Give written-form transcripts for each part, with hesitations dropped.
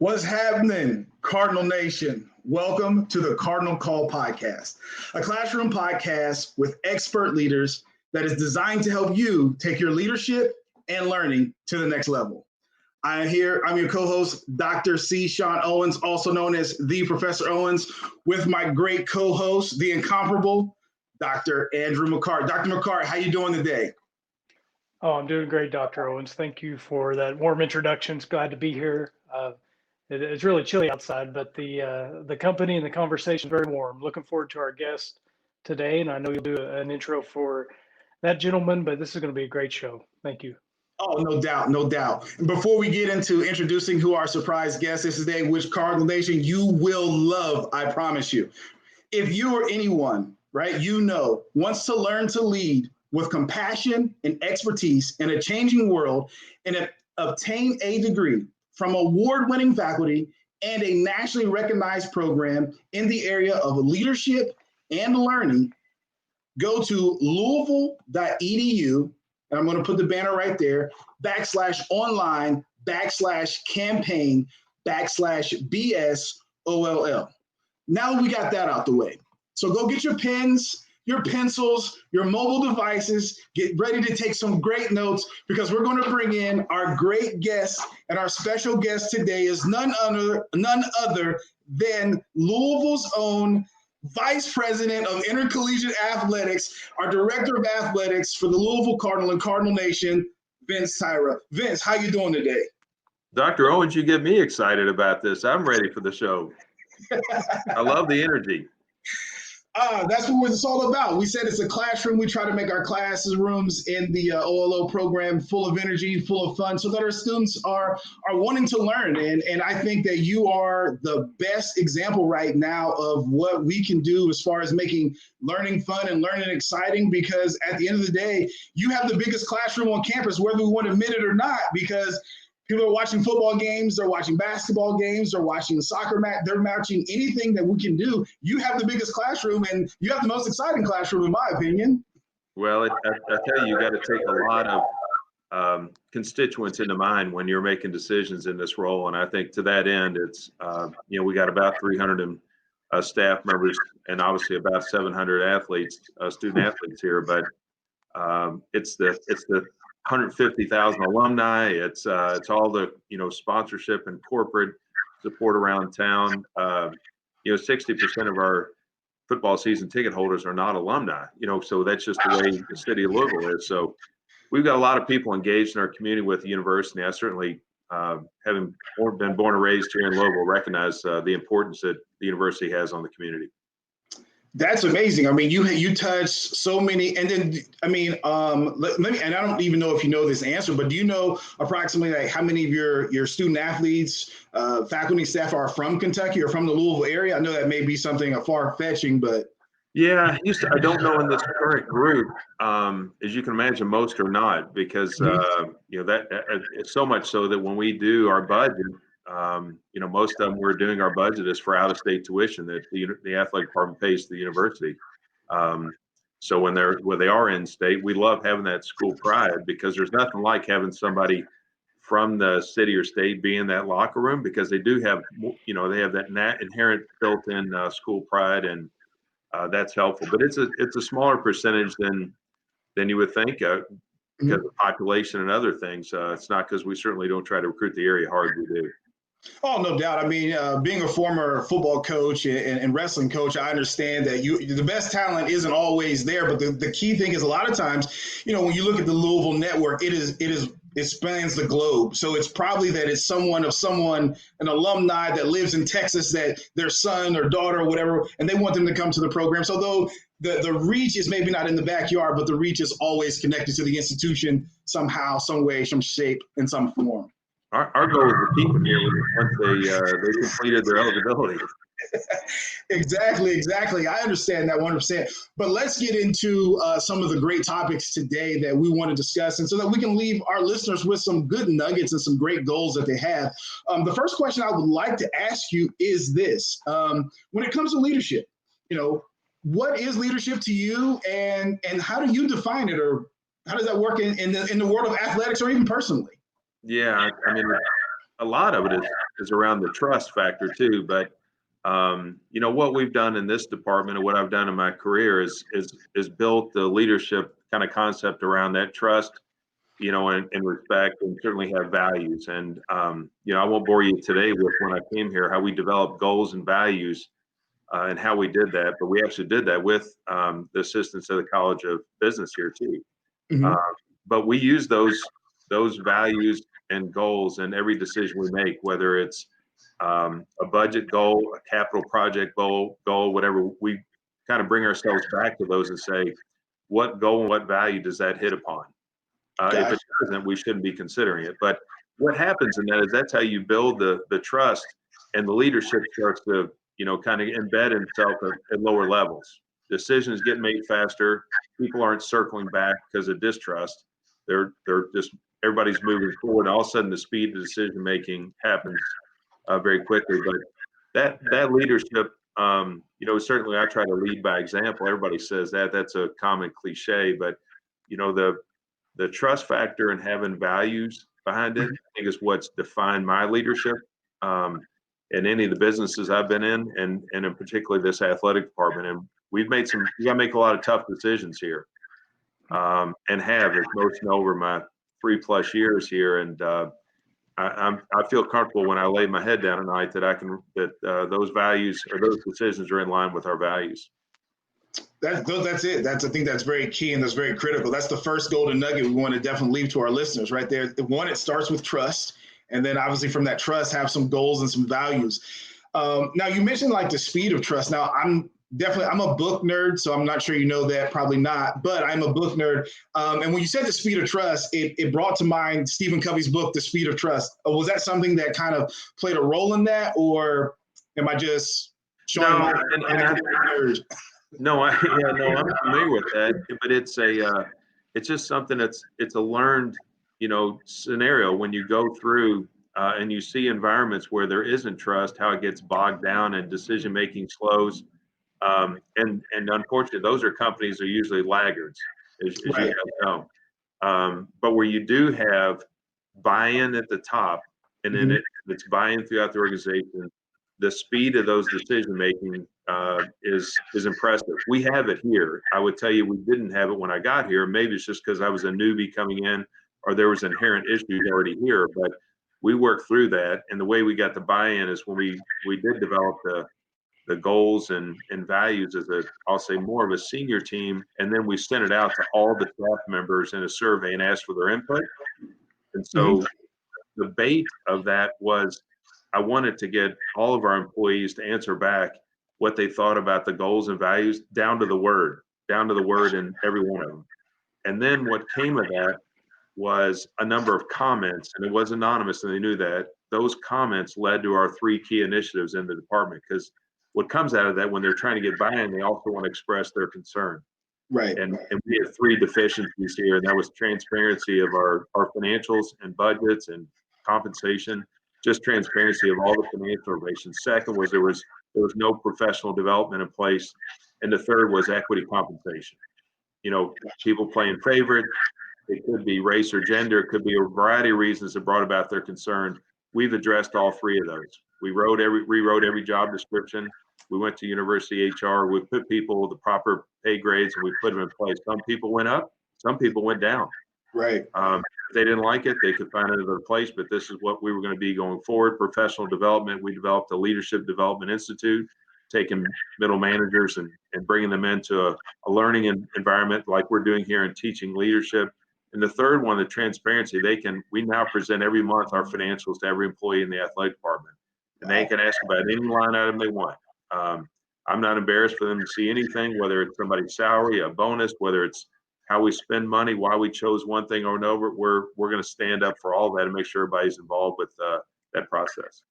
What's happening, Cardinal Nation? Welcome to the CardinOLL podcast, a classroom podcast with expert leaders that is designed to help you take your leadership and learning to the next level. I'm your co-host, Dr. C. Sean Owens, also known as the Professor Owens, with my great co-host, the incomparable Dr. Andrew McCart. Dr. McCart, how you doing today? Oh, I'm doing great, Dr. Owens. Thank you for that warm introduction. It's glad to be here. It's really chilly outside, but the company and the conversation is very warm. Looking forward to our guest today, and I know you'll do an intro for that gentleman, but this is going to be a great show. Thank you. Oh, no doubt, no doubt. And before we get into introducing who our surprise guest is today, which Cardinal Nation you will love, I promise you. If you or anyone, right, wants to learn to lead with compassion and expertise in a changing world and obtain a degree from award-winning faculty and a nationally recognized program in the area of leadership and learning, go to louisville.edu, and I'm going to put the banner right there, /online/campaign/BSOLL. Now that we got that out the way, so go get your pens, your pencils, your mobile devices, get ready to take some great notes because we're going to bring in our great guest, and our special guest today is none other than Louisville's own Vice President of Intercollegiate Athletics, our Director of Athletics for the Louisville Cardinal and Cardinal Nation, Vince Tyra. Vince, how you doing today? Dr. Owens, you get me excited about this. I'm ready for the show. I love the energy. That's what it's all about. We said it's a classroom. We try to make our classrooms in the OLO program full of energy, full of fun, so that our students are wanting to learn. And I think that you are the best example right now of what we can do as far as making learning fun and learning exciting, because at the end of the day, you have the biggest classroom on campus, whether we want to admit it or not, because people are watching football games, they're watching basketball games, they're watching soccer match, they're watching anything that we can do. You have the biggest classroom, and you have the most exciting classroom, in my opinion. Well, I tell you, you got to take a lot of constituents into mind when you're making decisions in this role. And I think to that end, it's, we got about 300 staff members and obviously about 700 athletes, student athletes here, but it's the 150,000 alumni. It's all the sponsorship and corporate support around town. 60% of our football season ticket holders are not alumni. So that's just the way the city of Louisville is. So we've got a lot of people engaged in our community with the university. I certainly, having been born and raised here in Louisville, recognize the importance that the university has on the community. That's amazing. I mean, you touched so many, and then let me. And I don't even know if you know this answer, but do you know approximately like how many of your student athletes, faculty, staff are from Kentucky or from the Louisville area? I know that may be something far-fetching, but yeah, I don't know in this current group. As you can imagine, most are not, because that it's so much so that when we do our budget. Most of them we're doing our budget is for out-of-state tuition that the athletic department pays to the university. So when they are in state, we love having that school pride, because there's nothing like having somebody from the city or state be in that locker room, because they do have, they have that inherent built-in school pride, and that's helpful. But it's a smaller percentage than you would think. Because of population and other things. It's not because we certainly don't try to recruit the area hard. We do. Oh, no doubt. I mean, being a former football coach and wrestling coach, I understand that the best talent isn't always there. But the key thing is, a lot of times, when you look at the Louisville network, it spans the globe. So it's probably that it's someone, an alumni that lives in Texas, that their son or daughter or whatever, and they want them to come to the program. So though the reach is maybe not in the backyard, but the reach is always connected to the institution somehow, some way, some shape, in some form. Our goal is to keep them here once they completed their eligibility. Exactly. I understand that 100%. But let's get into some of the great topics today that we want to discuss, and so that we can leave our listeners with some good nuggets and some great goals that they have. The first question I would like to ask you is this. When it comes to leadership, what is leadership to you, and how do you define it, or how does that work in the world of athletics or even personally? Yeah, I mean, a lot of it is around the trust factor too. But what we've done in this department and what I've done in my career is built the leadership kind of concept around that trust, and respect, and certainly have values. And I won't bore you today with when I came here how we developed goals and values and how we did that, but we actually did that with the assistance of the College of Business here too. Mhm. But we use those values and goals in every decision we make, whether it's a budget goal, a capital project goal, whatever. We kind of bring ourselves back to those and say, what goal and what value does that hit upon? If Gotcha. it doesn't, we shouldn't be considering it. But what happens in that is that's how you build the trust, and the leadership starts to kind of embed itself at lower levels. Decisions get made faster. People aren't circling back because of distrust. They're just everybody's moving forward. All of a sudden, the speed of decision making happens very quickly. But that leadership, certainly I try to lead by example. Everybody says that's a common cliche, but the trust factor and having values behind it, I think is what's defined my leadership in any of the businesses I've been in, and in particular this athletic department. And we got to make a lot of tough decisions here, and have, as most know, over my 3+ years here. And I feel comfortable when I lay my head down at night that those values or those decisions are in line with our values. That's it. I think that's very key and that's very critical. That's the first golden nugget we want to definitely leave to our listeners right there. One, it starts with trust, and then obviously from that trust, have some goals and some values. Now you mentioned like the speed of trust. Now I'm a book nerd, so I'm not sure you know that, probably not, but I'm a book nerd. And when you said the speed of trust, it brought to mind Stephen Covey's book, The Speed of Trust. Was that something that kind of played a role in that, or am I just showing my nerd? No, I'm familiar with that, but it's just something it's a learned, scenario when you go through and you see environments where there isn't trust, how it gets bogged down and decision making slows. And unfortunately, those are companies that are usually laggards, as you Right. guys know. But where you do have buy-in at the top, and then it's buy-in throughout the organization, the speed of those decision making is impressive. We have it here. I would tell you we didn't have it when I got here. Maybe it's just because I was a newbie coming in, or there was inherent issues already here. But we worked through that, and the way we got the buy-in is when we did develop the goals and values as I'll say more of a senior team, and then we sent it out to all the staff members in a survey and asked for their input. And so the bait of that was I wanted to get all of our employees to answer back what they thought about the goals and values down to the word in every one of them. And then what came of that was a number of comments, and it was anonymous, and they knew that. Those comments led to our 3 key initiatives in the department, because what comes out of that, when they're trying to get buy-in, they also want to express their concern. Right. And we had 3 deficiencies here, and that was transparency of our financials and budgets and compensation, just transparency of all the financial information. Second was there was no professional development in place. And the third was equity compensation. People playing favorite. It could be race or gender. It could be a variety of reasons that brought about their concern. We've addressed all 3 of those. We rewrote every job description. We went to university HR. We put people with the proper pay grades, and we put them in place. Some people went up, some people went down. Right. If they didn't like it, they could find another place, but this is what we were going to be going forward. Professional development. We developed a Leadership Development Institute, taking middle managers and bringing them into a learning environment like we're doing here and teaching leadership. And the third one, the transparency, we now present every month our financials to every employee in the athletic department, and they can ask about any line item they want. I'm not embarrassed for them to see anything, whether it's somebody's salary, a bonus, whether it's how we spend money, why we chose one thing or another. We're going to stand up for all that and make sure everybody's involved with that process.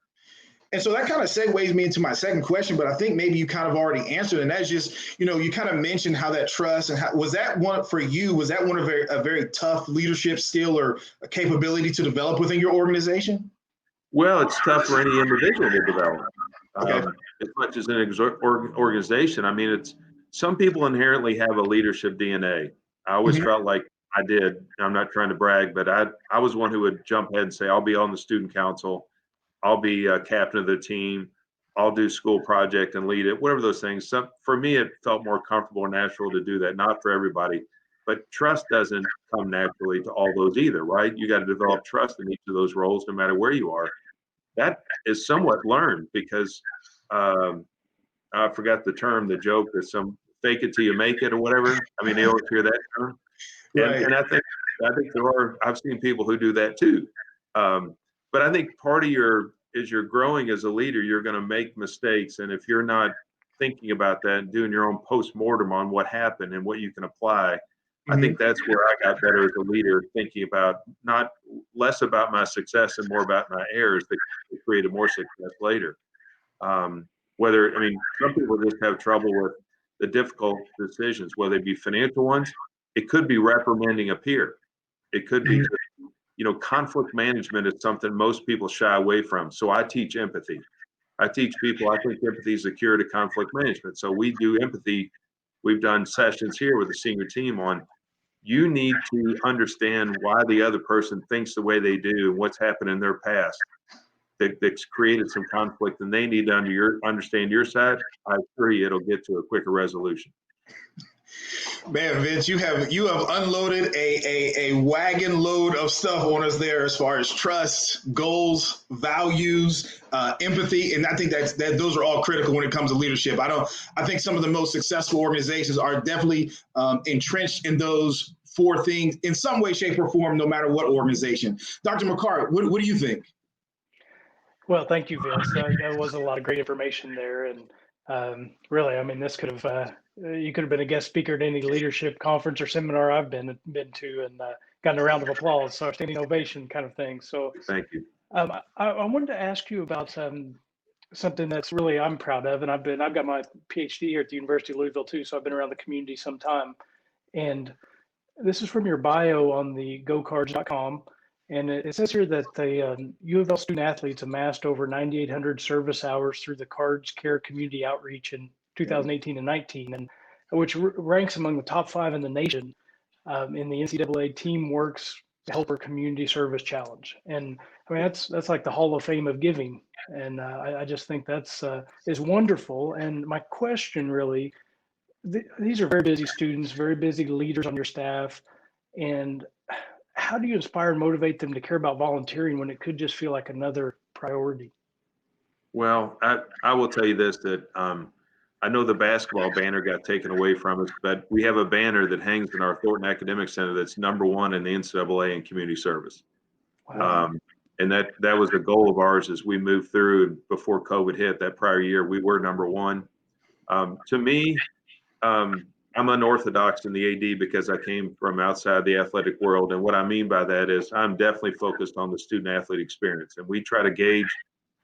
And so that kind of segues me into my second question, but I think maybe you kind of already answered, and that's just, you kind of mentioned how that trust, and was that one for you? Was that one of a very tough leadership skill or a capability to develop within your organization? Well, it's tough for any individual to develop. Okay. As much as an organization. I mean, some people inherently have a leadership DNA. I always felt like I did. I'm not trying to brag, but I was one who would jump ahead and say, I'll be on the student council. I'll be a captain of the team. I'll do school project and lead it, whatever those things. So for me, it felt more comfortable and natural to do that. Not for everybody, but trust doesn't come naturally to all those either, right? You got to develop trust in each of those roles, no matter where you are. That is somewhat learned because I forgot the term, the joke that some fake it till you make it or whatever. I mean, they always hear that term. Right. And I think there are, I've seen people who do that too. But I think part of as you're growing as a leader, you're going to make mistakes. And if you're not thinking about that and doing your own post-mortem on what happened and what you can apply, I think that's where I got better as a leader, thinking about not less about my success and more about my errors that created more success later. I mean, some people just have trouble with the difficult decisions, whether they be financial ones. It could be reprimanding a peer. It could be, conflict management is something most people shy away from. So I teach empathy. I teach people, I think empathy is the cure to conflict management. So we do empathy. We've done sessions here with the senior team on you need to understand why the other person thinks the way they do and what's happened in their past that's created some conflict, and they need to understand your side. I agree it'll get to a quicker resolution. Man, Vince, you have unloaded a wagon load of stuff on us there as far as trust, goals, values, empathy, and I think that those are all critical when it comes to leadership. I think some of the most successful organizations are definitely entrenched in those four things in some way, shape, or form, no matter what organization. Dr. McCart, what do you think? Well, thank you, Vince. That was a lot of great information there, and really, I mean, this could have you could have been a guest speaker at any leadership conference or seminar I've been to, and gotten a round of applause, so standing ovation kind of thing. So, Thank you. I wanted to ask you about something that's really I'm proud of, and I've got my PhD here at the University of Louisville too, so I've been around the community some time, and this is from your bio on the gocards.com. And it says here that the U of L student athletes amassed over 9,800 service hours through the Cards Care community outreach in 2018 and 19, and which ranks among the top 5 in the nation in the NCAA Teamworks Helper Community Service Challenge. And I mean, that's like the Hall of Fame of giving. And I just think that's is wonderful. And my question really, these are very busy students, very busy leaders on your staff. And how do you inspire and motivate them to care about volunteering when it could just feel like another priority? Well, I will tell you this, that I know the basketball banner got taken away from us, but we have a banner that hangs in our Thornton Academic Center that's #1 in the NCAA in community service. Wow. And that was a goal of ours as we moved through before COVID hit that prior year. We were #1. To me, I'm unorthodox in the AD because I came from outside the athletic world. And what I mean by that is I'm definitely focused on the student athlete experience. And we try to gauge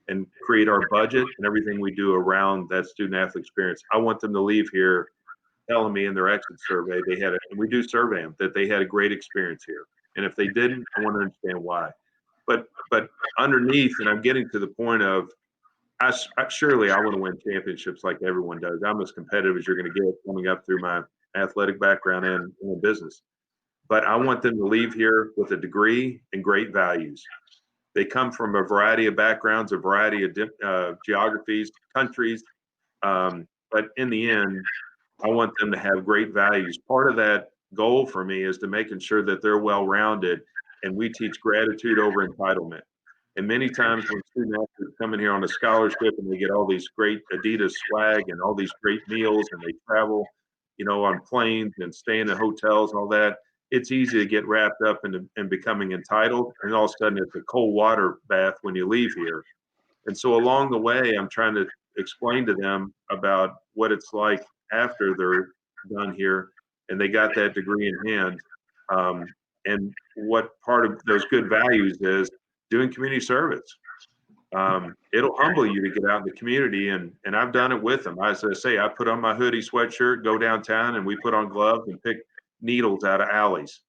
and create our budget and everything we do around that student athlete experience. I want them to leave here telling me in their exit survey and we do survey them, that they had a great experience here. And if they didn't, I want to understand why. But underneath, and I'm getting to the point of, surely I want to win championships like everyone does. I'm as competitive as you're going to get coming up through my athletic background and in business. But I want them to leave here with a degree and great values. They come from a variety of backgrounds, a variety of geographies, countries. But in the end, I want them to have great values. Part of that goal for me is to making sure that they're well-rounded, and we teach gratitude over entitlement. And many times when student athletes come in here on a scholarship and they get all these great Adidas swag and all these great meals and they travel, on planes and stay in the hotels and all that, it's easy to get wrapped up in becoming entitled. And all of a sudden it's a cold water bath when you leave here. And so along the way, I'm trying to explain to them about what it's like after they're done here and they got that degree in hand. And what part of those good values is doing community service. It'll humble you to get out in the community, and I've done it with them. As I say, I put on my hoodie, sweatshirt, go downtown, and we put on gloves and pick needles out of alleys.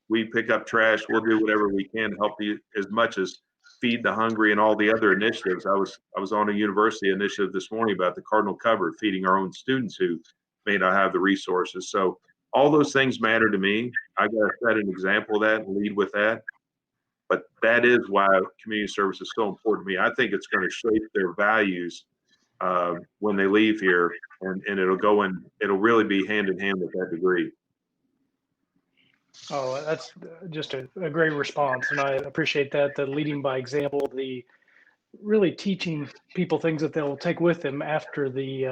We pick up trash. We'll do whatever we can to help you, as much as feed the hungry and all the other initiatives. I was on a university initiative this morning about the CardinOLL cupboard, feeding our own students who may not have the resources. So all those things matter to me. I got to set an example of that and lead with that. But that is why community service is so important to me. I think it's going to shape their values when they leave here, and it'll really be hand in hand with that degree. Oh, that's just a great response, and I appreciate that. The leading by example, the really teaching people things that they'll take with them after the,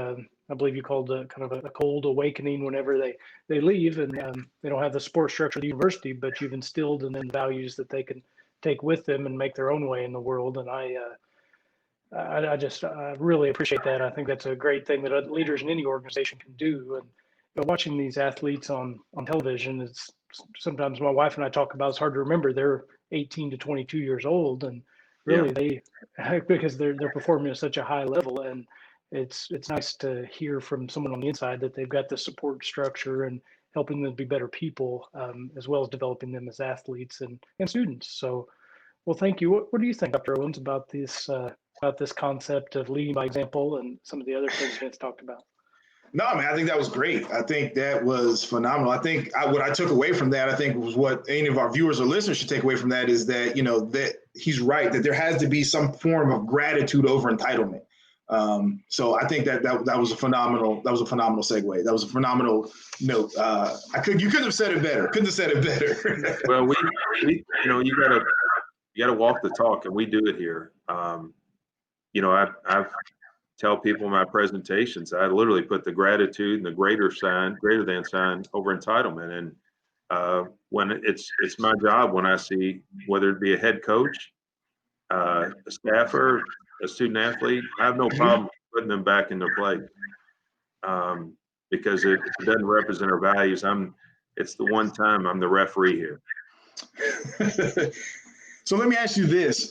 I believe you called it kind of a cold awakening whenever they leave, and they don't have the support structure of the university, but you've instilled in them values that they can take with them and make their own way in the world. And I just really appreciate that. I think that's a great thing that leaders in any organization can do. And watching these athletes on television, it's sometimes my wife and I talk about, it's hard to remember they're 18 to 22 years old, and really they because they're performing at such a high level. And it's nice to hear from someone on the inside that they've got the support structure and helping them be better people, as well as developing them as athletes and students. So, well, thank you. What do you think, Dr. Owens, about this concept of leading by example and some of the other things Vince talked about? No, man, I think that was great. I think that was phenomenal. I think what I took away from that, I think was what any of our viewers or listeners should take away from that is that, that he's right, that there has to be some form of gratitude over entitlement. So I think that was a phenomenal segue. That was a phenomenal note. You couldn't have said it better. Couldn't have said it better. Well, we you gotta walk the talk, and we do it here. I've tell people in my presentations, I literally put the gratitude and the greater than sign over entitlement. And when it's my job, when I see whether it be a head coach, a staffer, a student athlete, I have no problem putting them back into play, because it doesn't represent our values. It's the one time I'm the referee here. So let me ask you this.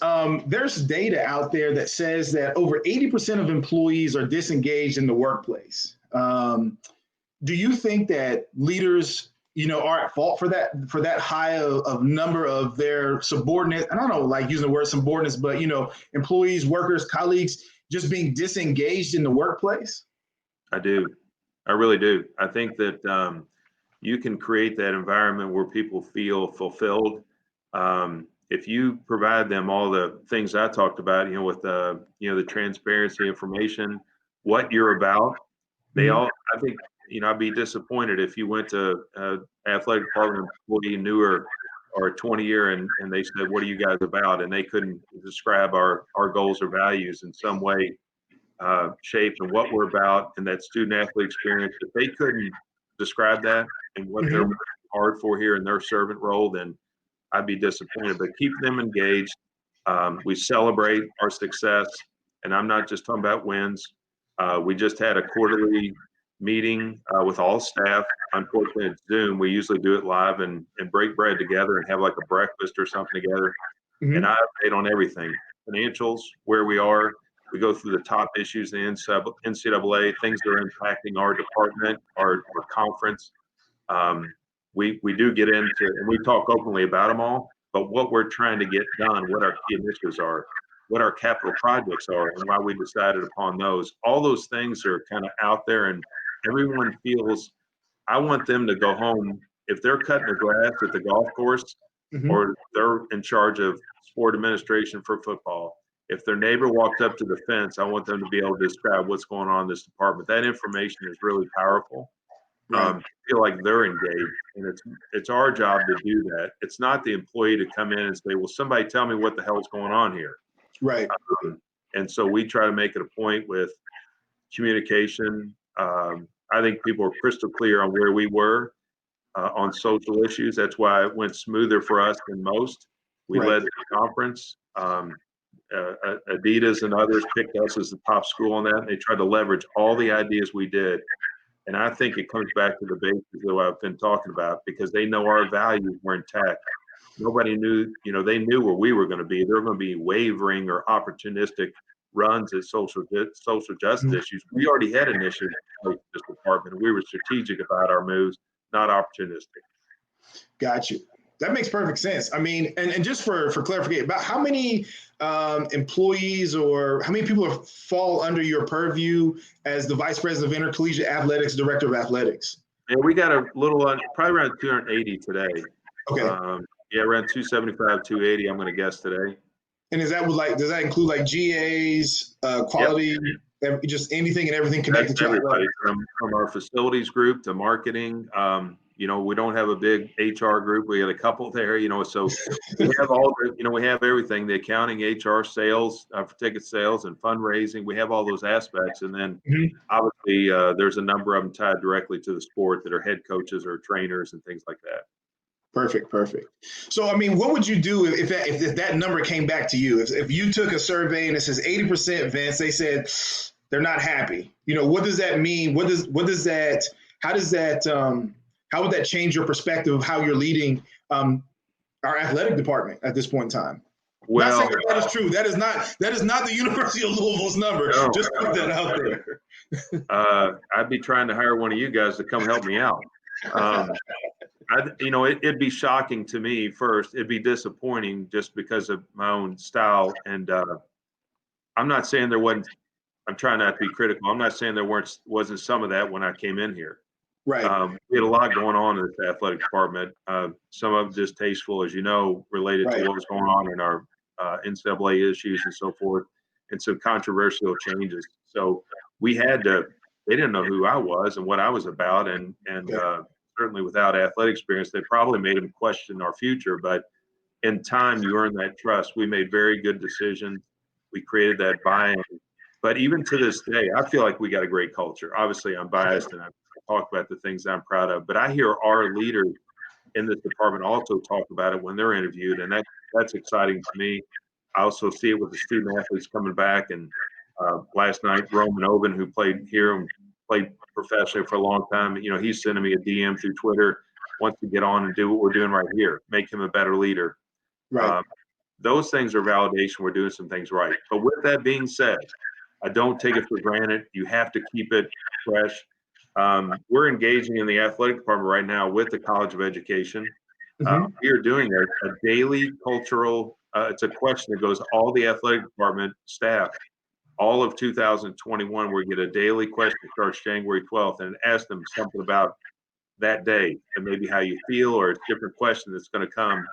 There's data out there that says that over 80% of employees are disengaged in the workplace. Do you think that leaders, are at fault for that high of number of their subordinates? I don't know, like using the word subordinates, but, employees, workers, colleagues just being disengaged in the workplace? I do. I really do. I think that you can create that environment where people feel fulfilled. If you provide them all the things I talked about, with the transparency, information, what you're about, I think, I'd be disappointed if you went to an athletic department employee, newer or 20-year, and they said, "What are you guys about?" And they couldn't describe our goals or values in some way, shape, and what we're about, and that student athlete experience. If they couldn't describe that and what they're working hard for here in their servant role, then I'd be disappointed. But keep them engaged. We celebrate our success, and I'm not just talking about wins. We just had a quarterly meeting with all staff. Unfortunately, it's Zoom. We usually do it live and break bread together and have like a breakfast or something together. And I update on everything: financials, where we are. We go through the top issues in NCAA, things that are impacting our department, our conference. We do get into, and we talk openly about them all, but what we're trying to get done, what our key initiatives are, what our capital projects are, and why we decided upon those. All those things are kind of out there, and everyone feels, I want them to go home. If they're cutting the grass at the golf course, or they're in charge of sport administration for football, if their neighbor walked up to the fence, I want them to be able to describe what's going on in this department. That information is really powerful. Feel like they're engaged, and it's our job to do that. It's not the employee to come in and say, "Well, somebody tell me what the hell's going on here." Right. And so we try to make it a point with communication. I think people are crystal clear on where we were on social issues. That's why it went smoother for us than most. We led the conference. Adidas and others picked us as the top school on that, and they tried to leverage all the ideas we did. And I think it comes back to the basics that I've been talking about, because they know our values were intact. Nobody knew, they knew where we were going to be. They're going to be wavering or opportunistic runs at social justice issues. We already had initiatives in this department, and we were strategic about our moves, not opportunistic. Got you. That makes perfect sense. I mean, and just for clarification, about how many employees or how many people fall under your purview as the Vice President of Intercollegiate Athletics, Director of Athletics? And we got a little, probably around 280 today. Okay. Yeah, around 275, 280, I'm going to guess today. And is that with like, does that include like GAs, Yep. quality, just anything and everything That's connected to everybody athletics? from our facilities group to marketing. We don't have a big HR group. We got a couple there, so we have all the, we have everything, the accounting, HR, sales, for ticket sales and fundraising. We have all those aspects. And then Mhm. obviously there's a number of them tied directly to the sport that are head coaches or trainers and things like that. Perfect, perfect. So, I mean, what would you do if that number came back to you? If you took a survey and it says 80%, Vince, they said they're not happy. What does that mean? How would that change your perspective of how you're leading our athletic department at this point in time? Not Well, saying that is true. That is not the University of Louisville's number. no, Just put that out there. I'd be trying to hire one of you guys to come help me out. It'd be shocking to me first. It'd be disappointing just because of my own style. And I'm not saying there wasn't. I'm trying not to be critical. I'm not saying there wasn't some of that when I came in here. Right. We had a lot going on in this athletic department. Some of it distasteful, as you know, related to what was going on in our NCAA issues and so forth, and some controversial changes. So we had to. They didn't know who I was and what I was about, and certainly without athletic experience, they probably made them question our future. But in time, you earn that trust. We made very good decisions. We created that buy-in. But even to this day, I feel like we got a great culture. Obviously, I'm biased and I talk about the things I'm proud of, but I hear our leaders in this department also talk about it when they're interviewed, and that's exciting to me. I also see it with the student athletes coming back. And last night, Roman Oben, who played here and played professionally for a long time, he's sending me a DM through Twitter, wants to get on and do what we're doing right here, make him a better leader. Right. Those things are validation. We're doing some things right. But with that being said, I don't take it for granted. You have to keep it fresh. We're engaging in the athletic department right now with the College of Education. We are doing a daily cultural, it's a question that goes to all the athletic department staff. All of 2021, we get a daily question that starts January 12th and ask them something about that day and maybe how you feel, or a different question that's going to come.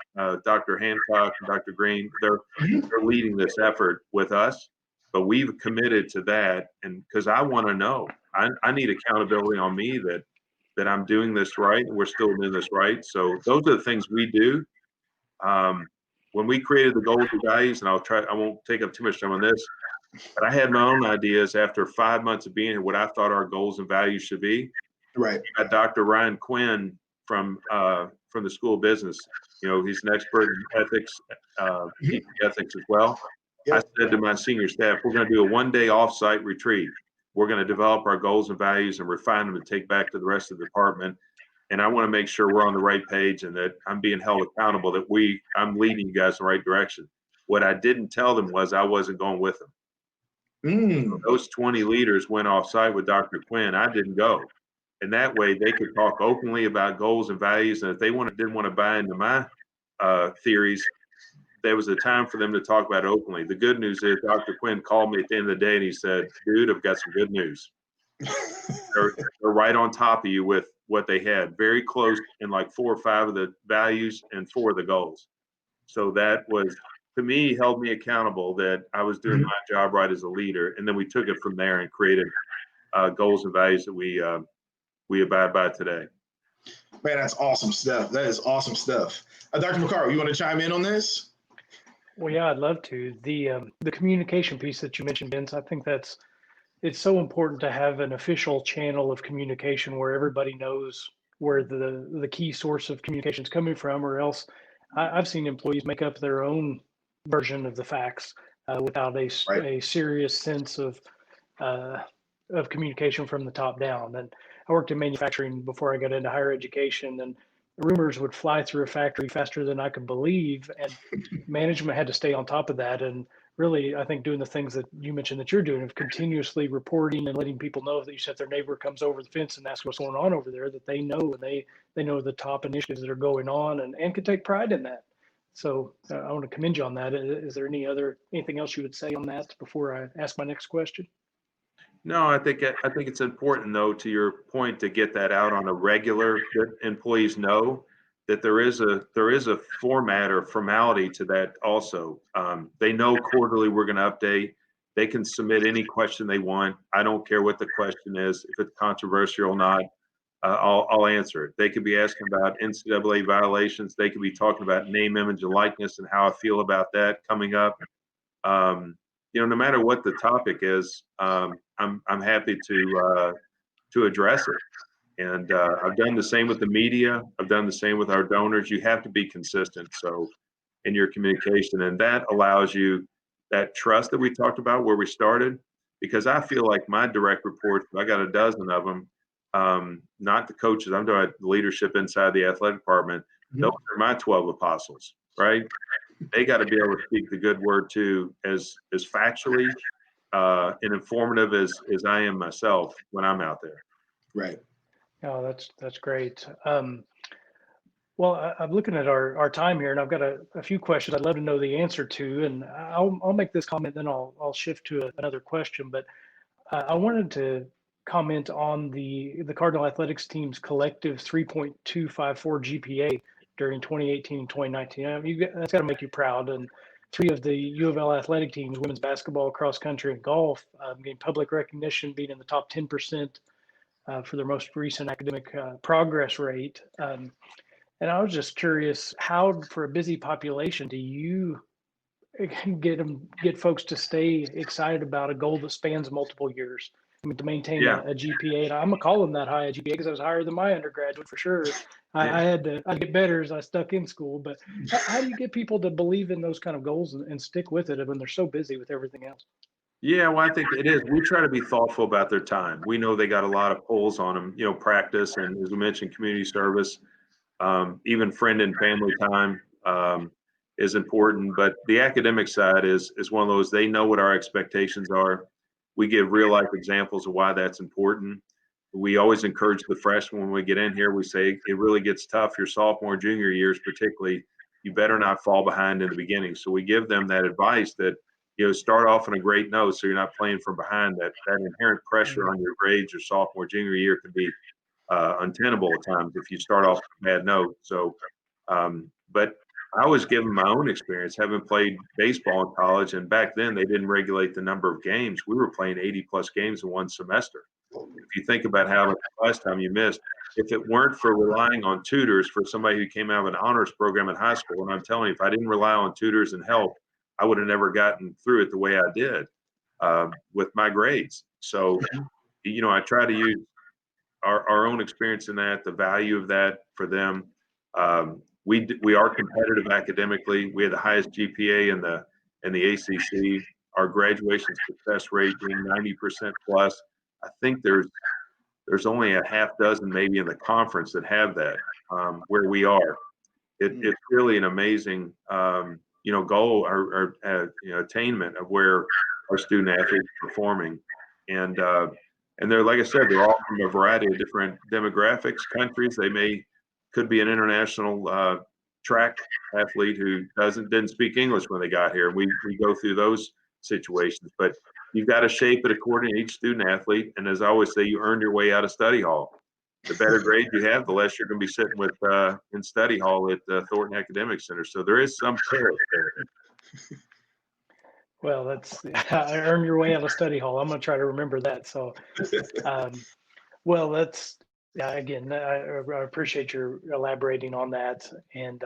Dr. Hancock and Dr. Green, they're leading this effort with us, but we've committed to that. And because I want to know, I need accountability on me that I'm doing this right and we're still doing this right. So those are the things we do. When we created the goals and values, and I won't take up too much time on this, but I had my own ideas after 5 months of being here, what I thought our goals and values should be. Right. Dr. Ryan Quinn from the School of Business. He's an expert in ethics, ethics as well. Yep. I said to my senior staff, we're going to do a one-day off-site retreat. We're going to develop our goals and values and refine them and take back to the rest of the department. And I want to make sure we're on the right page and that I'm being held accountable, that I'm leading you guys in the right direction. What I didn't tell them was I wasn't going with them. So those 20 leaders went off-site with Dr. Quinn. I didn't go. And that way they could talk openly about goals and values. And if they didn't want to buy into my theories, there was a time for them to talk about it openly. The good news is Dr. Quinn called me at the end of the day and he said, dude, I've got some good news. They're right on top of you with what they had, very close in like 4 or 5 of the values and 4 of the goals. So that was, to me, held me accountable that I was doing my job right as a leader. And then we took it from there and created goals and values that we abide by today. Man, that's awesome stuff. That is awesome stuff. Dr. McCarr, you want to chime in on this? Well, yeah, I'd love to. The communication piece that you mentioned, Vince, I think it's so important to have an official channel of communication where everybody knows where the key source of communication is coming from, or else I've seen employees make up their own version of the facts without a serious sense of communication from the top down. And I worked in manufacturing before I got into higher education, and rumors would fly through a factory faster than I could believe, and management had to stay on top of that. And really, I think doing the things that you mentioned that you're doing, of continuously reporting and letting people know that you said their neighbor comes over the fence and asks what's going on over there, that they know, and they know the top initiatives that are going on and can take pride in that. So I want to commend you on that. Is there anything else you would say on that before I ask my next question? No, I think it's important, though, to your point, to get that out on a regular, that employees know. that there is a format or formality to that also. They know quarterly we're going to update. They can submit any question they want. I don't care what the question is, if it's controversial or not. I'll answer it. They could be asking about NCAA violations. They could be talking about name, image, and likeness and how I feel about that coming up. No matter what the topic is, I'm happy to address it. And I've done the same with the media. I've done the same with our donors. You have to be consistent. So in your communication, and that allows you that trust that we talked about where we started, because I feel like my direct reports, I got a dozen of them, not the coaches, I'm talking about the leadership inside the athletic department. Those are my 12 apostles, right? They got to be able to speak the good word too, as factually and informative as I am myself when I'm out there. Right. Oh, that's great. Well, I'm looking at our time here, and I've got a few questions I'd love to know the answer to, and I'll make this comment, then I'll shift to another question. But I wanted to comment on the Cardinal Athletics team's collective 3.254 GPA during 2018 and 2019. That's got to make you proud. And three of the U of L athletic teams, women's basketball, cross country, and golf, getting public recognition, being in the top 10% for their most recent academic progress rate. And I was just curious, how, for a busy population, do you get folks to stay excited about a goal that spans multiple years? I mean, to maintain a GPA, and I'm gonna call them that high a GPA because I was higher than my undergraduate for sure. I had to get better as I stuck in school. But how do you get people to believe in those kind of goals and stick with it when they're so busy with everything else? Yeah, well, I think it is. We try to be thoughtful about their time. We know they got a lot of pulls on them, practice, and as we mentioned, community service. Even friend and family time is important, but the academic side is one of those. They know what our expectations are. We give real life examples of why that's important. We always encourage the freshmen when we get in here. We say it really gets tough your sophomore, junior years, particularly. You better not fall behind in the beginning. So we give them that advice that start off on a great note, so you're not playing from behind. That inherent pressure on your grades your sophomore, junior year can be untenable at times if you start off with a bad note. So, but I always give them my own experience, having played baseball in college, and back then they didn't regulate the number of games. We were playing 80 plus games in one semester. If you think about how much last time you missed, if it weren't for relying on tutors for somebody who came out of an honors program in high school, and I'm telling you, if I didn't rely on tutors and help, I would have never gotten through it the way I did with my grades. So, I try to use our own experience in that, the value of that for them. We are competitive academically. We had the highest GPA in the ACC. Our graduation success rate being 90% plus. I think there's only a half dozen maybe in the conference that have that where we are. It's really an amazing goal or attainment of where our student athletes are performing. And they're, like I said, they're all from a variety of different demographics, countries. They could be an international track athlete who didn't speak English when they got here. We go through those situations, but you've got to shape it according to each student athlete. And as I always say, you earned your way out of study hall. The better grade you have, the less you're going to be sitting with in study hall at Thornton Academic Center. So there is some merit there. Well, I earned your way out of study hall. I'm going to try to remember that. So, well, again, I appreciate your elaborating on that. And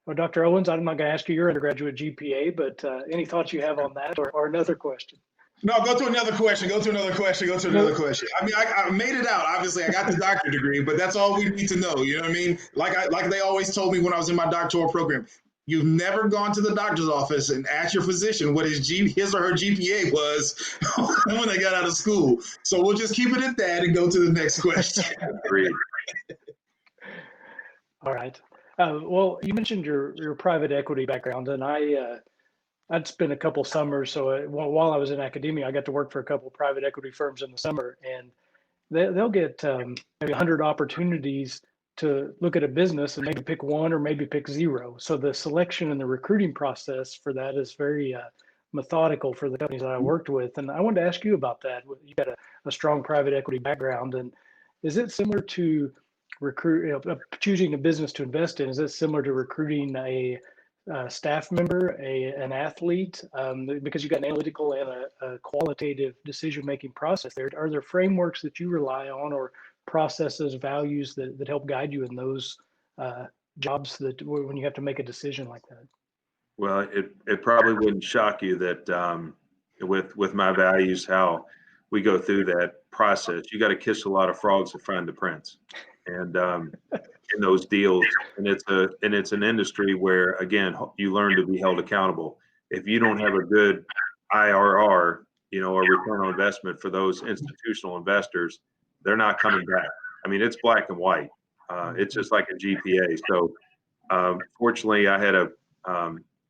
well, Dr. Owens, I'm not going to ask you your undergraduate GPA, but any thoughts you have on that or another question? No, go to another question. I mean, I made it out. Obviously, I got the doctorate degree, but that's all we need to know. You know what I mean? Like they always told me when I was in my doctoral program, you've never gone to the doctor's office and asked your physician what his or her GPA was when they got out of school. So we'll just keep it at that and go to the next question. All right. Well, you mentioned your private equity background, and I'd spent a couple summers. So while I was in academia, I got to work for a couple of private equity firms in the summer, and they'll get maybe 100 opportunities to look at a business and maybe pick one or maybe pick zero. So the selection and the recruiting process for that is very methodical for the companies that I worked with. And I wanted to ask you about that. You got a strong private equity background, and is it similar to choosing a business to invest in? Is that similar to recruiting a staff member, an athlete? Because you've got an analytical and a qualitative decision-making process there. Are there frameworks that you rely on, or processes, values that help guide you in those jobs when you have to make a decision like that? Well, it probably wouldn't shock you that with my values, how we go through that process. You got to kiss a lot of frogs to find the prince, and in those deals, and it's an industry where, again, you learn to be held accountable. If you don't have a good IRR, or return on investment for those institutional investors, they're not coming back. I mean, it's black and white. It's just like a GPA. So, fortunately, I had a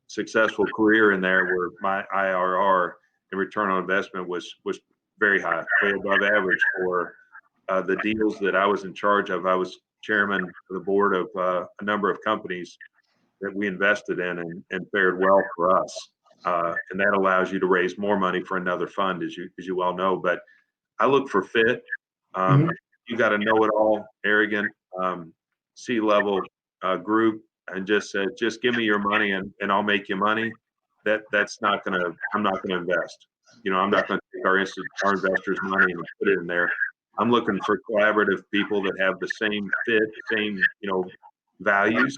successful career in there where my IRR and return on investment was very high, way above average for the deals that I was in charge of. I was chairman of the board of a number of companies that we invested in and fared well for us. And that allows you to raise more money for another fund, as you well know. But I look for fit. You got to know it all, arrogant, C-level group, and just said, just give me your money and I'll make you money. I'm not gonna invest. I'm not gonna take our investors' money and put it in there. I'm looking for collaborative people that have the same fit, same, values,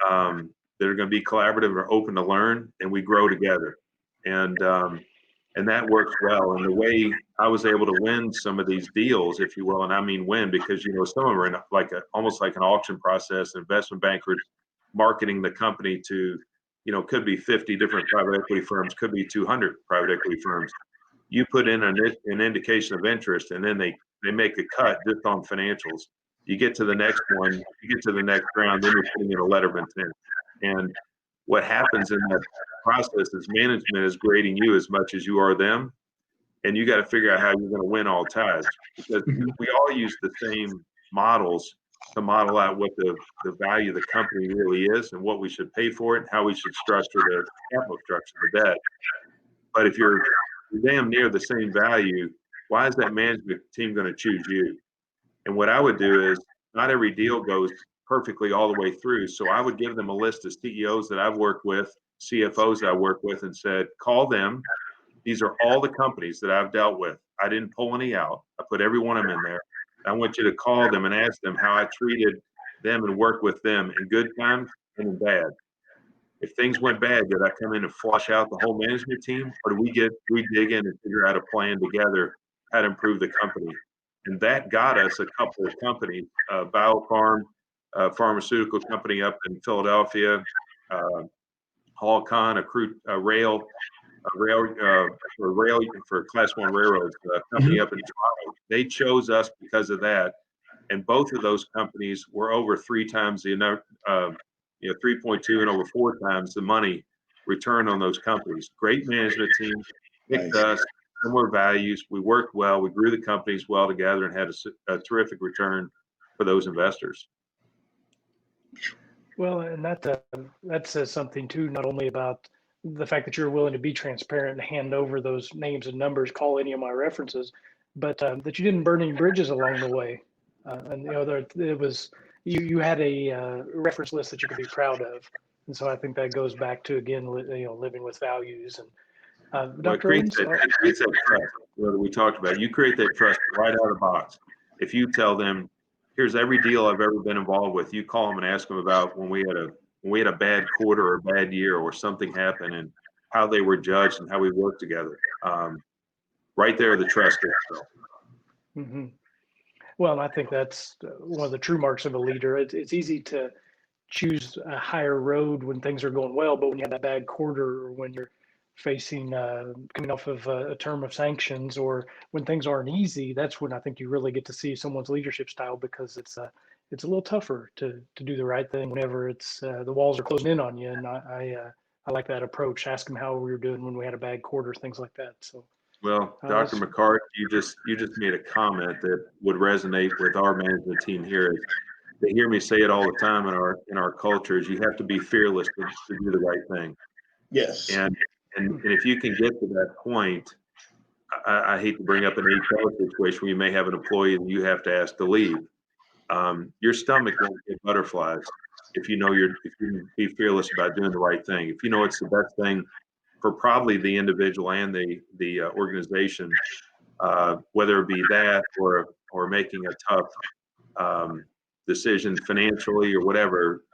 that are going to be collaborative or open to learn, and we grow together. And that works well. And the way I was able to win some of these deals, if you will, and I mean win, because, some of them are in almost like an auction process, investment bankers marketing the company to, could be 50 different private equity firms, could be 200 private equity firms. You put in an indication of interest, and then they make a cut just on financials. You get to the next one, you get to the next round, then you're putting in a letter of intent. And what happens in that process is management is grading you as much as you are them. And you got to figure out how you're going to win all ties, because we all use the same models to model out what the value of the company really is and what we should pay for it and how we should structure the capital structure of the debt. But if you're damn near the same value, why is that management team going to choose you? And what I would do is, not every deal goes perfectly all the way through. So I would give them a list of CEOs that I've worked with, CFOs that I work with, and said, call them. These are all the companies that I've dealt with. I didn't pull any out. I put every one of them in there. I want you to call them and ask them how I treated them and worked with them in good times and in bad. If things went bad, did I come in and flush out the whole management team, or do we dig in and figure out a plan together how to improve the company? And that got us a couple of companies, BioPharm, a pharmaceutical company up in Philadelphia, Halcon, a rail for Class 1 railroads, company up in Toronto. They chose us because of that, and both of those companies were over 3 times the 3.2 and over 4 times the money return on those companies. Great management team, picked us, similar values. We worked well. We grew the companies well together and had a terrific return for those investors. Well, and that says something too, not only about the fact that you're willing to be transparent and hand over those names and numbers, call any of my references, but that you didn't burn any bridges along the way. And it was you had a reference list that you could be proud of, and so I think that goes back to, again, living with values. And Dr. Owens, it creates that trust. What we talked about, you create that trust right out of the box. If you tell them, here's every deal I've ever been involved with, you call them and ask them about when we had a bad quarter or a bad year or something happened and how they were judged and how we worked together. Right there, the trust is built. Mm-hmm. Well, and I think that's one of the true marks of a leader. It's easy to choose a higher road when things are going well, but when you have that bad quarter, or when you're facing coming off of a term of sanctions, or when things aren't easy, that's when I think you really get to see someone's leadership style, because it's a little tougher to do the right thing whenever it's the walls are closing in on you. And I like that approach. Ask them how we were doing when we had a bad quarter, things like that. So. Well, Dr. McCart, you just made a comment that would resonate with our management team here. They hear me say it all the time in our cultures. You have to be fearless to do the right thing. Yes. And if you can get to that point, I hate to bring up an HR situation where you may have an employee that you have to ask to leave. your stomach won't get butterflies if you can be fearless about doing the right thing. If you know it's the best thing for probably the individual and the organization, whether it be that or making a tough decision financially or whatever.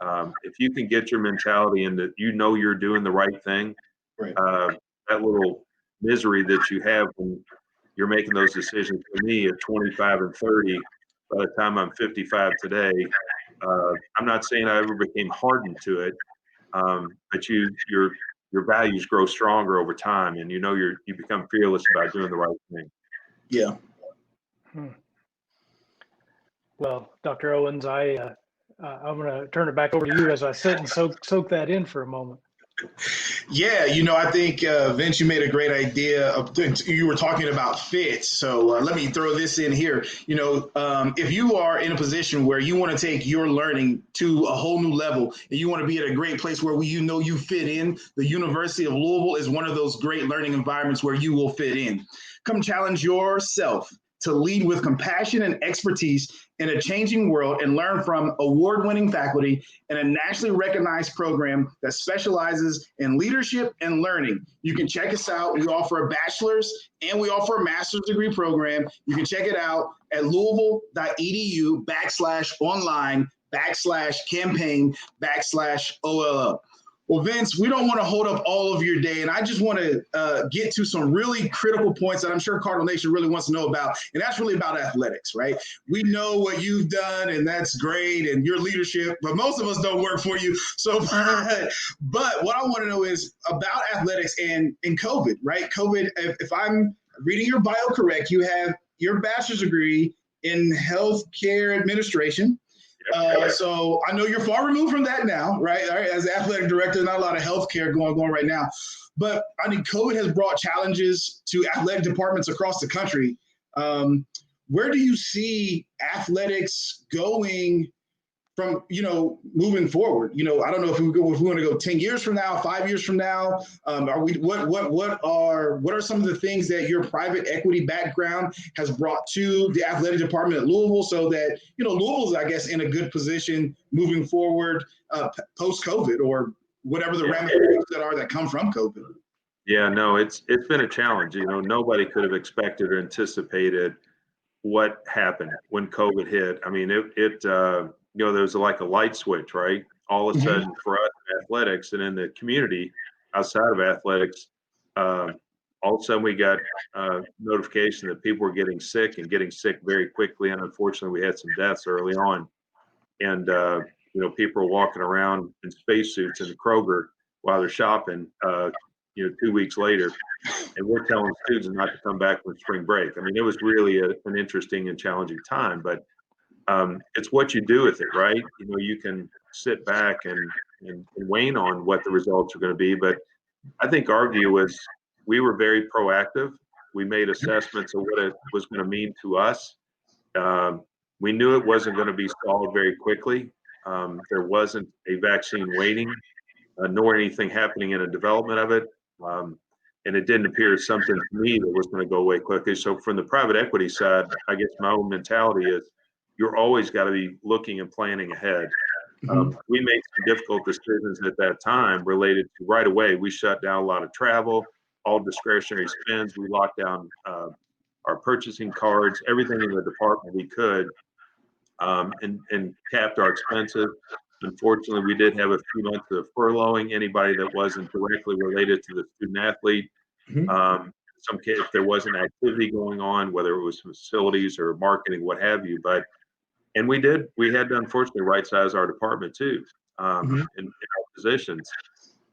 If you can get your mentality in that you know you're doing the right thing, Right. that little misery that you have when you're making those decisions, for me at 25 and 30, by the time I'm 55 today, I'm not saying I ever became hardened to it, but your values grow stronger over time, and you know you become fearless about doing the right thing. Yeah. Hmm. Well, Dr. Owens, I'm going to turn it back over to you as I sit and soak that in for a moment. Yeah, I think Vince, you made a great idea. You were talking about fit, so let me throw this in here. If you are in a position where you want to take your learning to a whole new level, and you want to be at a great place where you fit in, the University of Louisville is one of those great learning environments where you will fit in. Come challenge yourself to lead with compassion and expertise in a changing world and learn from award-winning faculty in a nationally recognized program that specializes in leadership and learning. You can check us out. We offer a bachelor's and we offer a master's degree program. You can check it out at louisville.edu/online/campaign/OLL. Well, Vince, we don't want to hold up all of your day, and I just want to get to some really critical points that I'm sure Cardinal Nation really wants to know about, and that's really about athletics, right? We know what you've done, and that's great, and your leadership, but most of us don't work for you. So, but what I want to know is about athletics and COVID, right? COVID, if I'm reading your bio correct, you have your bachelor's degree in healthcare administration. So I know you're far removed from that now, right? All right, as the athletic director, not a lot of healthcare going on right now. But I think COVID has brought challenges to athletic departments across the country. Where do you see athletics going from, moving forward? I don't know if we want to go 10 years from now, 5 years from now. What are some of the things that your private equity background has brought to the athletic department at Louisville, so that Louisville's, I guess, in a good position moving forward post COVID, or whatever the ramifications that come from COVID? Yeah, no, it's been a challenge. Nobody could have expected or anticipated what happened when COVID hit. I mean, there was like a light switch, right? All of a sudden for us in athletics and in the community outside of athletics, all of a sudden we got notification that people were getting sick and getting sick very quickly. And unfortunately, we had some deaths early on. And, people are walking around in spacesuits in the Kroger while they're shopping, 2 weeks later. And we're telling students not to come back from spring break. I mean, it was really an interesting and challenging time, but it's what you do with it, right? You can sit back and wane on what the results are going to be. But I think our view was we were very proactive. We made assessments of what it was going to mean to us. We knew it wasn't going to be solved very quickly. There wasn't a vaccine waiting, nor anything happening in the development of it. And it didn't appear as something to me that was going to go away quickly. So from the private equity side, I guess my own mentality is you're always got to be looking and planning ahead. We made some difficult decisions at that time related to right away. We shut down a lot of travel, all discretionary spends. We locked down our purchasing cards, everything in the department we could, and capped our expenses. Unfortunately, we did have a few months of furloughing anybody that wasn't directly related to the student athlete. Some case, if there wasn't activity going on, whether it was facilities or marketing, what have you. And we had to unfortunately right size our department too, in our positions.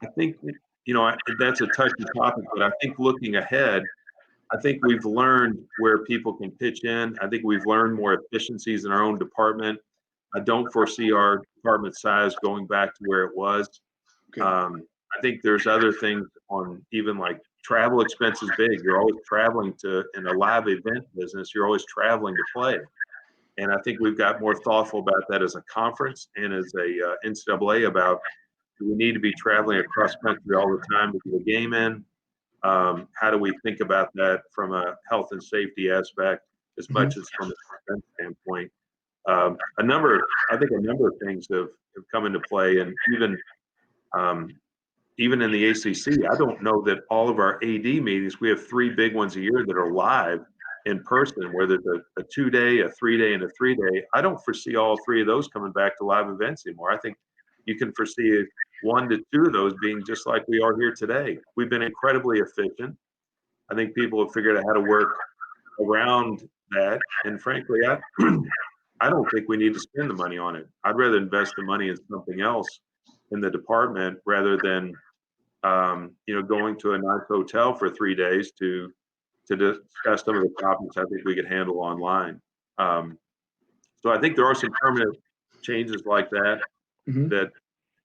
I think, that's a touchy topic, but I think looking ahead, I think we've learned where people can pitch in. I think we've learned more efficiencies in our own department. I don't foresee our department size going back to where it was. Okay. I think there's other things on even like travel expenses big. You're always traveling in a live event business, you're always traveling to play. And I think we've got more thoughtful about that as a conference and as a NCAA about, do we need to be traveling across country all the time to get a game in? How do we think about that from a health and safety aspect as much as from a defense standpoint? I think a number of things have come into play, and um, even in the ACC, I don't know that all of our AD meetings, we have 3 big ones a year that are live in person, whether it's a 2-day, a 3-day, and a 3-day. I don't foresee all 3 of those coming back to live events anymore. I think you can foresee 1 to 2 of those being just like we are here today. We've been incredibly efficient. I think people have figured out how to work around that. And frankly, I don't think we need to spend the money on it. I'd rather invest the money in something else in the department rather than going to a nice hotel for 3 days to discuss some of the topics I think we could handle online. So I think there are some permanent changes like that, Mhm. that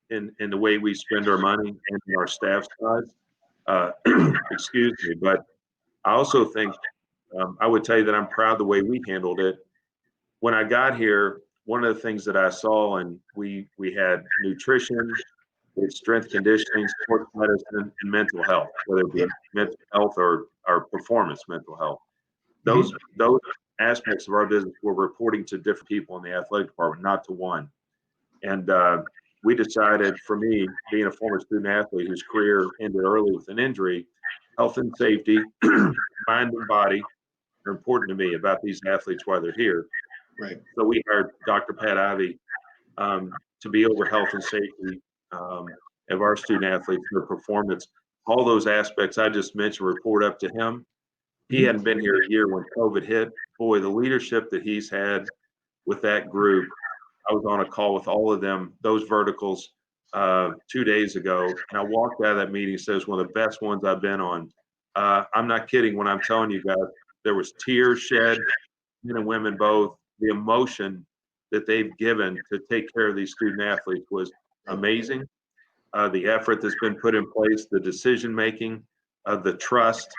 in the way we spend our money and in our staff size. Excuse me, but I also think I would tell you that I'm proud the way we handled it. When I got here, one of the things that I saw, and we had nutrition, with strength conditioning, sports medicine, and mental health, whether it be Yep. mental health or performance mental health. Mhm. Those aspects of our business were reporting to different people in the athletic department, not to one. And we decided, for me, being a former student athlete whose career ended early with an injury, health and safety, mind and body are important to me about these athletes while they're here. Right. So we hired Dr. Pat Ivey to be over health and safety of our student athletes, their performance. All those aspects I just mentioned report up to him. He hadn't been here a year when COVID hit. Boy, the leadership that he's had with that group. I was on a call with all of them, those verticals, 2 days ago, and I walked out of that meeting. Says one of the best ones I've been on. I'm not kidding when I'm telling you guys, there was tears shed, men and women both. The emotion that they've given to take care of these student athletes was amazing. The effort that's been put in place, the decision making, the trust.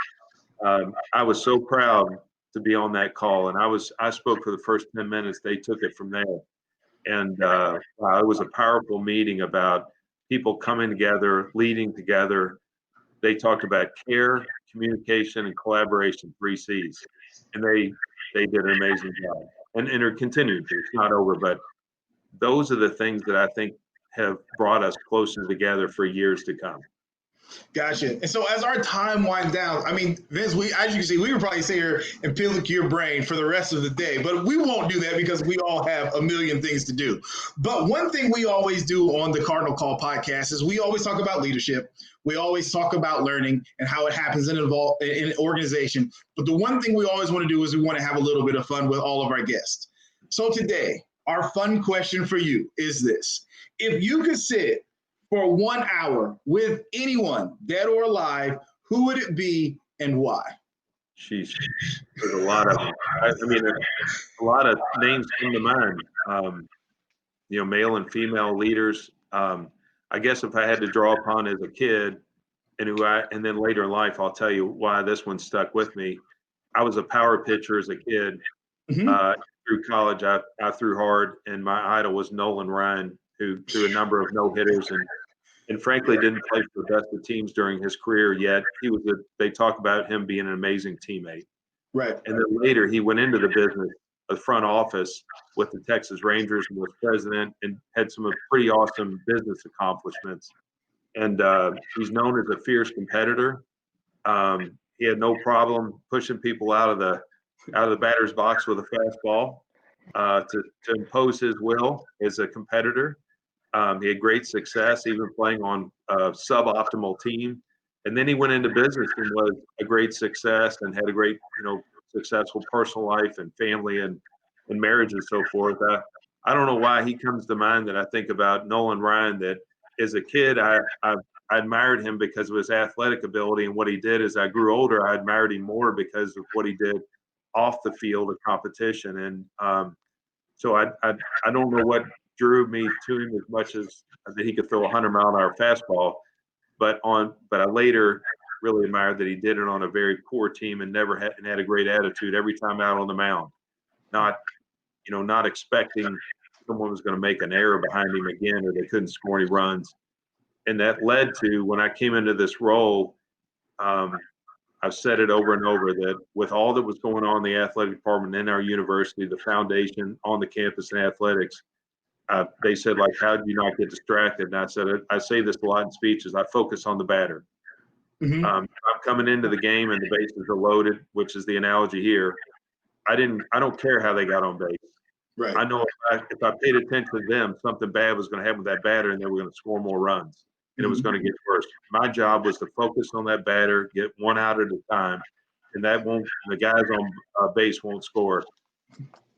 I was so proud to be on that call, and I spoke for the first 10 minutes. They took it from there, and it was a powerful meeting about people coming together, leading together. They talked about care, communication, and collaboration, 3 C's, and they did an amazing job, and are continuing to. It's not over, but those are the things that I think have brought us closer together for years to come. Gotcha. And so as our time winds down, I mean, Vince, as you can see, we would probably sit here and pick your brain for the rest of the day, but we won't do that because we all have a million things to do. But one thing we always do on the CardinOLL podcast is we always talk about leadership. We always talk about learning and how it happens in an organization. But the one thing we always want to do is we want to have a little bit of fun with all of our guests. So today, our fun question for you is this. If you could sit for 1 hour with anyone, dead or alive, who would it be and why? Sheesh. There's a lot of them. I mean, a lot of names come to mind. Male and female leaders. I guess if I had to draw upon as a kid, and then later in life, I'll tell you why this one stuck with me. I was a power pitcher as a kid. Through college, I threw hard, and my idol was Nolan Ryan, who threw a number of no hitters and frankly didn't play for the best of teams during his career. Yet they talk about him being an amazing teammate. Right. And then later he went into the business, the front office with the Texas Rangers, and was president and had some pretty awesome business accomplishments. And he's known as a fierce competitor. He had no problem pushing people out of the batter's box with a fastball to impose his will as a competitor. He had great success, even playing on a suboptimal team. And then he went into business and was a great success and had a great, successful personal life and family and marriage and so forth. I don't know why he comes to mind that I think about Nolan Ryan, that as a kid, I admired him because of his athletic ability and what he did. As I grew older, I admired him more because of what he did off the field of competition. And so I don't know what drew me to him as much as that he could throw a 100-mile-an-hour fastball, but I later really admired that he did it on a very poor team and never had a great attitude every time out on the mound, not expecting someone was going to make an error behind him again or they couldn't score any runs. And that led to, when I came into this role, I've said it over and over that with all that was going on in the athletic department in our university, the foundation on the campus and athletics, they said, like, how do you not get distracted? And I said, I say this a lot in speeches, I focus on the batter. Mm-hmm. I'm coming into the game and the bases are loaded, which is the analogy here. I don't care how they got on base. Right. I know if I paid attention to them, something bad was going to happen with that batter and they were going to score more runs and it was going to get worse. My job was to focus on that batter, get one out at a time, and the guys on base won't score.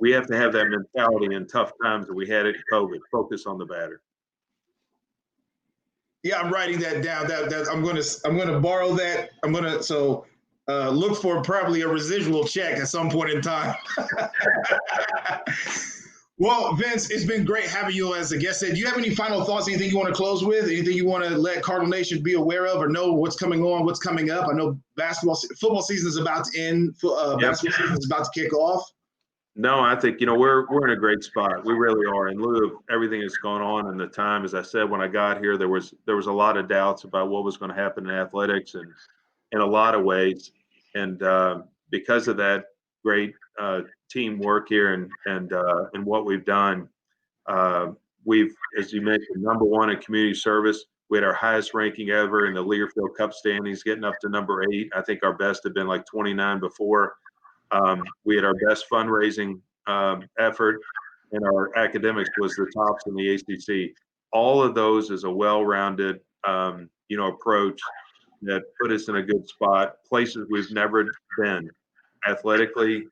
We have to have that mentality in tough times that we had it in COVID. Focus on the batter. Yeah, I'm writing that down. That I'm gonna borrow that. Look for probably a residual check at some point in time. Well, Vince, it's been great having you as a guest. Do you have any final thoughts? Anything you want to close with? Anything you want to let Cardinal Nation be aware of or know what's coming on, what's coming up? I know football season is about to end. Basketball season is about to kick off. No, I think, we're in a great spot. We really are. In lieu of everything that's gone on in the time, as I said, when I got here, there was a lot of doubts about what was going to happen in athletics and in a lot of ways. And because of that great teamwork here and what we've done, we've, as you mentioned, #1 in community service. We had our highest ranking ever in the Learfield Cup standings, getting up to #8. I think our best had been like 29 before. We had our best fundraising effort, and our academics was the tops in the ACC. All of those is a well-rounded, approach that put us in a good spot, places we've never been, athletically,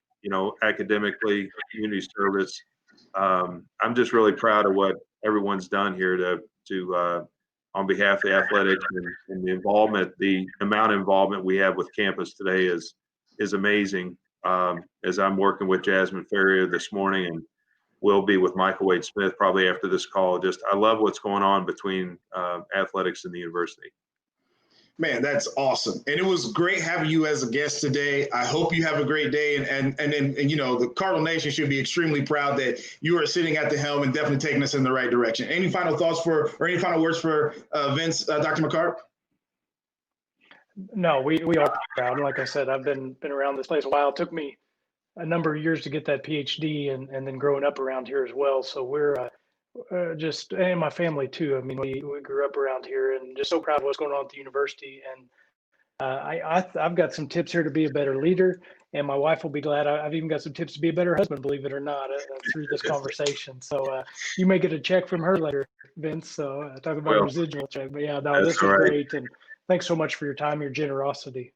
academically, community service. I'm just really proud of what everyone's done here to on behalf of the athletics and the involvement, the amount of involvement we have with campus today is amazing. As I'm working with Jasmine Ferrier this morning, and will be with Michael Wade Smith probably after this call. I love what's going on between athletics and the university. Man, that's awesome. And it was great having you as a guest today. I hope you have a great day. And the Cardinal Nation should be extremely proud that you are sitting at the helm and definitely taking us in the right direction. Any final thoughts or any final words for Vince, Dr. McCart? No, we are proud. Like I said, I've been around this place a while. It took me a number of years to get that PhD and then growing up around here as well. So we're and my family too. I mean, we grew up around here and just so proud of what's going on at the university. And I've got some tips here to be a better leader, and my wife will be glad. I've even got some tips to be a better husband, believe it or not, through this conversation. So you may get a check from her later, Vince. So talk about a residual check. But yeah, no, this was great. And thanks so much for your time, your generosity.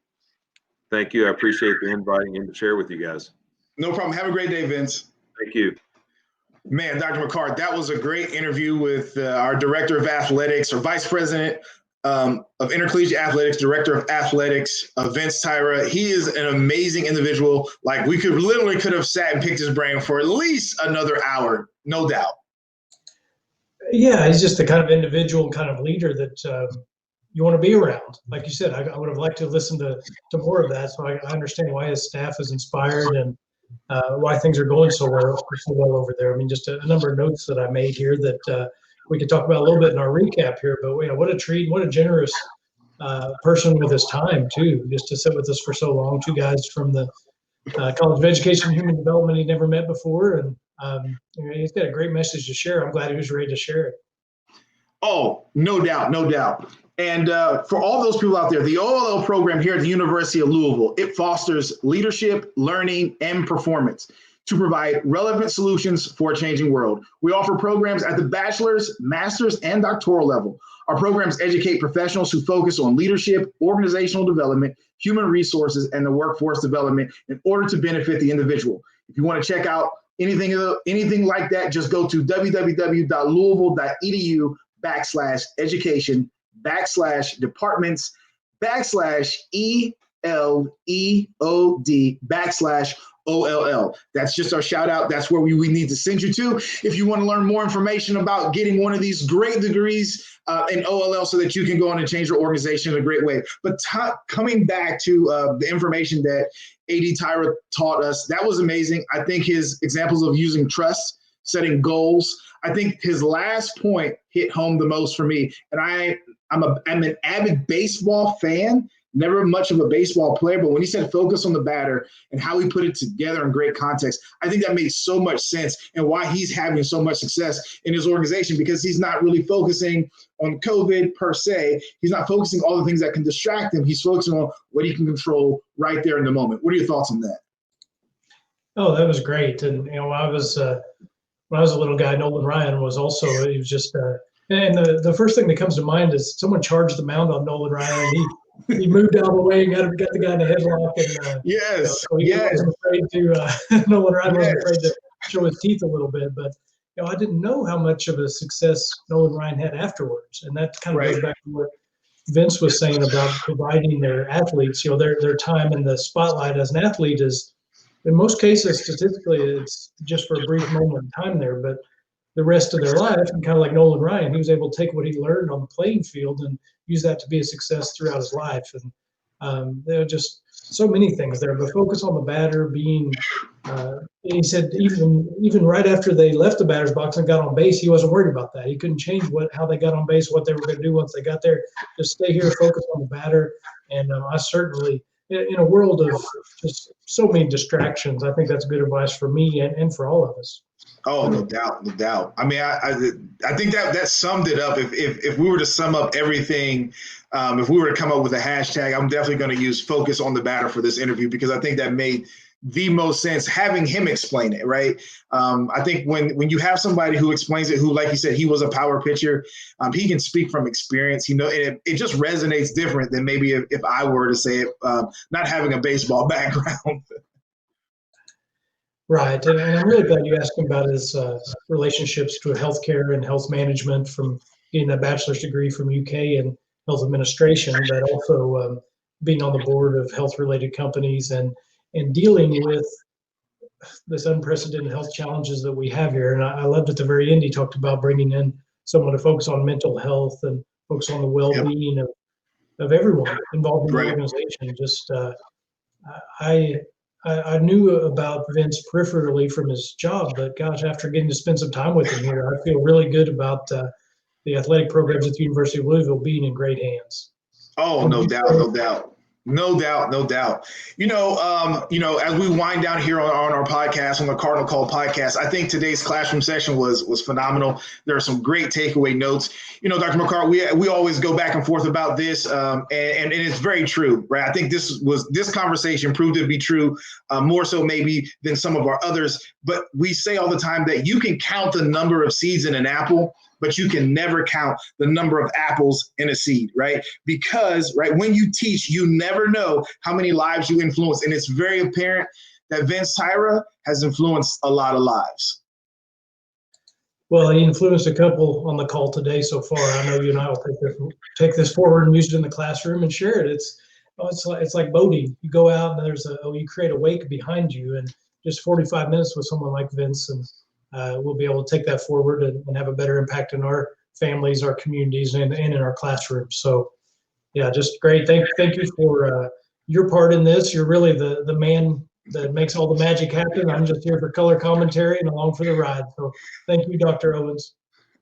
Thank you. I appreciate the inviting and to share with you guys. No problem. Have a great day, Vince. Thank you. Man, Dr. McCart, that was a great interview with our Director of Athletics, or Vice President of Intercollegiate Athletics, Director of Athletics, Vince Tyra. He is an amazing individual. Like, we could have sat and picked his brain for at least another hour, no doubt. Yeah, he's just the kind of individual, kind of leader that you want to be around. Like you said, I would have liked to listen to more of that. So I understand why his staff is inspired and why things are going so well over there. I mean, just a number of notes that I made here that we could talk about a little bit in our recap here. But what a treat, what a generous person with his time too, just to sit with us for so long. Two guys from the College of Education and Human Development he'd never met before, and he's got a great message to share. I'm glad he was ready to share it. Oh, no doubt, no doubt. And for all those people out there, the OLL program here at the University of Louisville, it fosters leadership, learning, and performance to provide relevant solutions for a changing world. We offer programs at the bachelor's, master's, and doctoral level. Our programs educate professionals who focus on leadership, organizational development, human resources, and the workforce development in order to benefit the individual. If you want to check out anything like that, just go to www.louisville.edu/education/ELEOD/OLL. That's just our shout out. That's where we need to send you to if you want to learn more information about getting one of these great degrees in OLL so that you can go on and change your organization in a great way. But coming back to the information that AD Tyra taught us, that was amazing. I think his examples of using trust, setting goals, I think his last point hit home the most for me. And I'm an avid baseball fan, never much of a baseball player, but when he said focus on the batter and how he put it together in great context, I think that made so much sense and why he's having so much success in his organization, because he's not really focusing on COVID per se. He's not focusing on all the things that can distract him. He's focusing on what he can control right there in the moment. What are your thoughts on that? Oh, that was great. And, when I was a little guy, Nolan Ryan was also, he was just, and the first thing that comes to mind is someone charged the mound on Nolan Ryan, and he moved out of the way and got the guy in the headlock. And Yes, so he yes, wasn't afraid to, Nolan Ryan wasn't yes. afraid to show his teeth a little bit. But, I didn't know how much of a success Nolan Ryan had afterwards. And that kind of Right. goes back to what Vince was saying about providing their athletes, their time in the spotlight as an athlete is, in most cases, statistically, it's just for a brief moment in time there, but the rest of their life, and kind of like Nolan Ryan, he was able to take what he learned on the playing field and use that to be a success throughout his life. And there are just so many things there, but focus on the batter being, he said even right after they left the batter's box and got on base, he wasn't worried about that. He couldn't change how they got on base, what they were going to do once they got there. Just stay here, focus on the batter. And I certainly, in a world of just so many distractions, I think that's good advice for me and for all of us. Oh, no doubt, no doubt. I mean, I think that summed it up. If we were to sum up everything, if we were to come up with a hashtag, I'm definitely going to use focus on the batter for this interview, because I think that made the most sense having him explain it, right? I think when you have somebody who explains it, who, like you said, he was a power pitcher, he can speak from experience. It just resonates different than maybe if I were to say it, not having a baseball background. Right, and I'm really glad you asked him about his relationships to healthcare and health management from getting a bachelor's degree from UK in health administration, but also being on the board of health-related companies and dealing with this unprecedented health challenges that we have here. And I loved at the very end he talked about bringing in someone to focus on mental health and focus on the well-being of everyone involved in the organization. Just I knew about Vince peripherally from his job, but gosh, after getting to spend some time with him here, I feel really good about the athletic programs at the University of Louisville being in great hands. Oh, no doubt, no doubt. No doubt, no doubt. As we wind down here on our podcast, on the CardinOLL podcast, I think today's classroom session was phenomenal. There are some great takeaway notes. Dr. McCart, we always go back and forth about this, and it's very true, right? I think this conversation proved to be true, more so maybe than some of our others. But we say all the time that you can count the number of seeds in an apple, but you can never count the number of apples in a seed, right? Because, right, when you teach, you never know how many lives you influence. And it's very apparent that Vince Tyra has influenced a lot of lives. Well, he influenced a couple on the call today so far. I know you and I will take this forward and use it in the classroom and share it. It's like boating. You go out and you create a wake behind you, and just 45 minutes with someone like Vince, and we'll be able to take that forward and have a better impact in our families, our communities, and in our classrooms. So, yeah, just great. Thank you for your part in this. You're really the man that makes all the magic happen. I'm just here for color commentary and along for the ride. So thank you, Dr. Owens.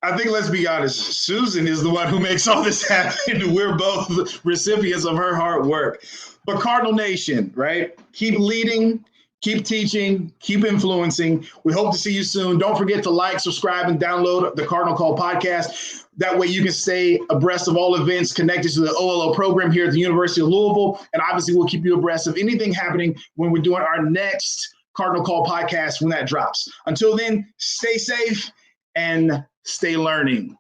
I think, let's be honest, Susan is the one who makes all this happen. We're both recipients of her hard work. But Cardinal Nation, right? Keep leading, keep teaching, keep influencing. We hope to see you soon. Don't forget to like, subscribe, and download the CardinOLL podcast. That way you can stay abreast of all events connected to the OLO program here at the University of Louisville. And obviously we'll keep you abreast of anything happening when we're doing our next CardinOLL podcast when that drops. Until then, stay safe and stay learning.